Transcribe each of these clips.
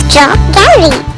Picture Gallery.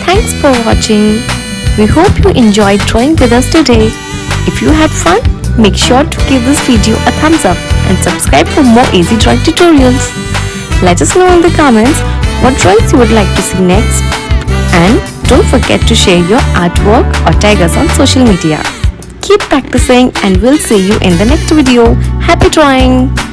Thanks for watching. We hope you enjoyed drawing with us today. If you had fun, make sure to give this video a thumbs up and subscribe for more easy drawing tutorials. Let us know in the comments what drawings you would like to see next. And don't forget to share your artwork or tag us on social media. Keep practicing and we'll see you in the next video. Happy drawing!